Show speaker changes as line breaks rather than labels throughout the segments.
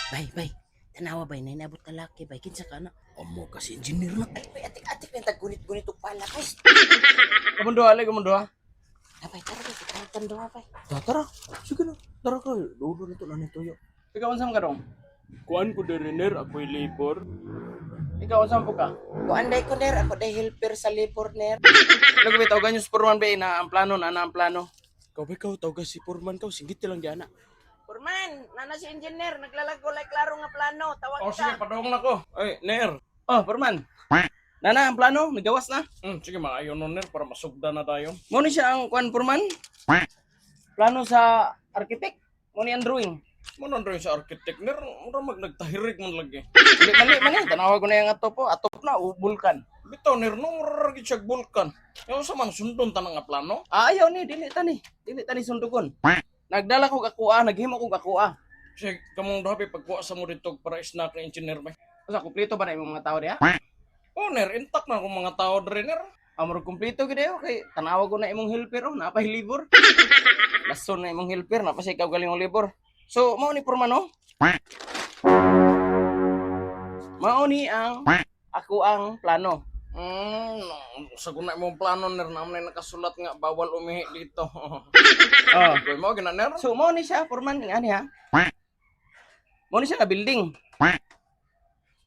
Bay, tanawa bay, nainabot ka laki bay, kinsa ka na? Amo kasi engineer na. Ay, bay, atik-atik na taggunit-gunit og pala kay.
Kamundo, alay, kamundo ha.
Abay, tara bay, kita tanduha bay.
Tara, sige na. Tara ka, dulo nito na nito yo. Ikaw unsam ka dong? Kuan ko deriner, ako'y labor. Ikaw unsam po ka?
Kuan day ko ner, ako day helper sa labor ner.
Ano kami tawagan yung Superman ba na ang plano na ang plano? Ikaw tawagan si Superman ka, singgit lang diyan na.
Purman, nana si engineer, naglalago lay klaro nga plano, tawag
Oh, sige,
ka.
padong na ko. Ay, Ner. Oh, Superman. Nana, ang plano, nagawas na. Sige, maayon nun, Ner, para masugda na tayo. Muna siya ang kuan, Superman. Plano sa architect. Muna ang drawing. Muna ang drawing sa architect, Ner. Muna nagtahirig man lagi. Mali, tanawa ko na yung atop po. Atop na, vulkan. Bitaw, Ner, nung mararagit siya vulkan. Yung sa man, sundon ta nga plano. Ayaw ni, dili ta ni sundugon. Nagdala ko kakuha, naghimo ko kakuha. Sige, kamong dapat pagkuha sa mo dito para snack na engineer ba? Asa, kumpleto ba na yung mga tao diya? Oh, Ner, intact na akong mga tao dre, Ner. Amor kumpleto gid ayo kay tanawa ko na imong helper oh, napay libor. Lason na imong helper, napay sa ikaw galing libor. So, mao ni Purman no? Mao ni ang ako ang plano. Sa kuna imong plano ner namay nakasulat nga bawal umihi dito. Oh, koy mo gina ner. So mo ni siya Purman ani ha. Mo ni siya ka building.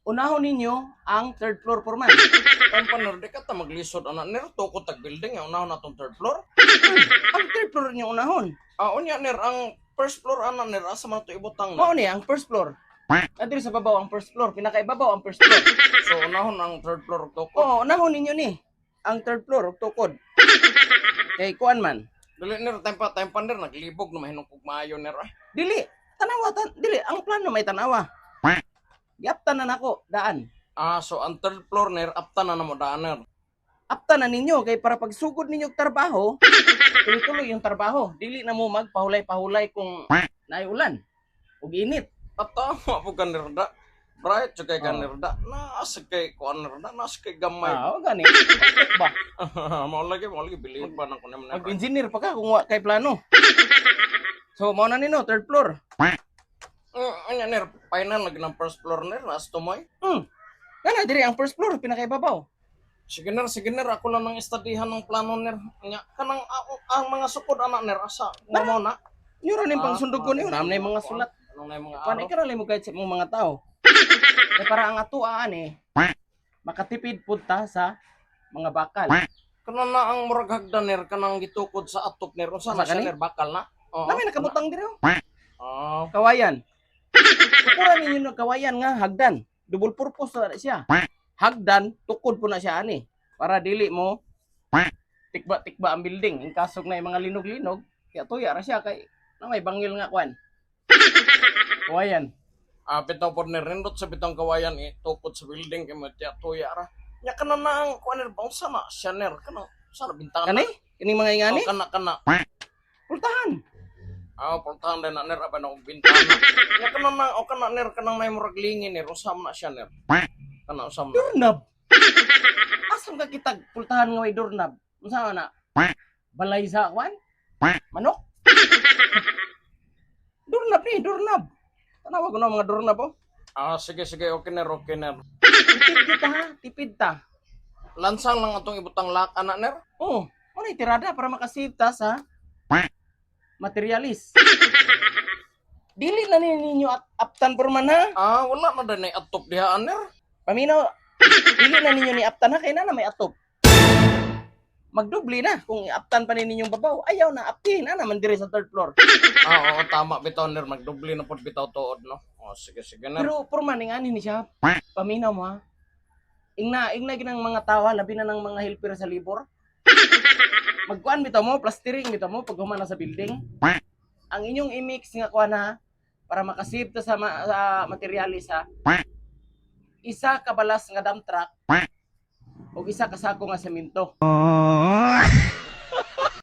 Unahon ninyo ang third floor Purman. Ang paner di ka ta maglisod ana ner tukod tag building nga unahon natong third floor. Ang third floor niyo unahon. Unya ner ang first floor ana ner asa man to ibutang. Mo ni ang first floor. Adiri sa babaw ang first floor, pinakaibabaw ang first floor. So, unahon ang third floor ug tukod. Oo, unahon ninyo ni. Ang third floor ug tukod. Kay kuan man. Dili ner time pa ner naglibog no mahinog ug maayo ner. Dili, dili ang plano may tanawa. Giaptan na nako daan. So ang third floor ner aptan na namo daan ner. Aptan na ninyo kay para pagsugod ninyo og trabaho, tuloy-tuloy yung trabaho. Dili na mo magpahulay-pahulay kung naay ulan ug init. Tama po ka nirda. Bright, kay ka nirda. Nasa kay kuan nirda. Nasa kay gamay. O gani. Ba? Mao lagi, bilib pa nang kunem na. Mag-engineer pa ka kung wa kay plano. So, mao na nino, third floor. Anya ner, final lagi ng first floor ner, nas tumoy. Kana diri ang first floor pinakaibabaw. Sige ner, ako lang nang estadihan ng plano ner. Nya kanang ang mga sukod anak ner asa. Mo na. Yura ning pangsundog ko niyo, namay mga sulat. Panay ka rin mo kahit sa mga tao. Kaya para ang atuaan makatipid punta sa mga bakal. Kana na ang murag hagdaner kanang gitukod sa atop ner unsa na siya ner bakal na. Nami nakabutang diri. Kawayan. Kukuran ninyo ng kawayan nga hagdan. Double purpose na siya. Hagdan tukod po na siya ani para dili mo tikba ang building. In kasog na yung mga linog-linog, kaya tuya ra siya kay na may bangil nga kwan. Kawayan. Bitaw po nirindot sa bitang kawayan tukod sa building kay matya tuya ra. Nya kana na ang kuaner bangsa na siya ner kana sa bintana. Kani? Kini mga ingani? Kana. Pultahan. Pultahan din na ner aba na bintana. Nya kana na o kana ner kanang may murag lingin ner usam na siya ner. Kana usam na. Doorknob. Asam ka kitag pultahan nga may doorknob. Unsa na? Balay sa kwan? Manok? Doorknob. Tanawa ko na mga doorknob po. Sige, okay ner. Tipid ta. Lansang lang atong ibutang lock anak ner. Ano tirada para makasave ta sa materialis. Dili na ninyo aptan Purman ha? Wala na din ay atop diha ner. Paminaw, dili na ninyo ni aptan ha kay na may atop. Magdubli na kung iaptan pa ninyong babaw. Ayaw na aptin na naman diri sa third floor. Oo, tama bitaw ner magdubli na pud bitaw tuod no. Sige ner. Pero Purman ingani ni siya. Paminaw mo ha. Ingna ginang mga tao labi na ng mga helper sa libor. Magkuan bitaw mo, plastering bitaw mo pag humana sa building. Ang inyong i-mix nga kuan ha para makasave ta sa materialis ha. Isa ka balas nga dump truck o isa ka sako nga semento.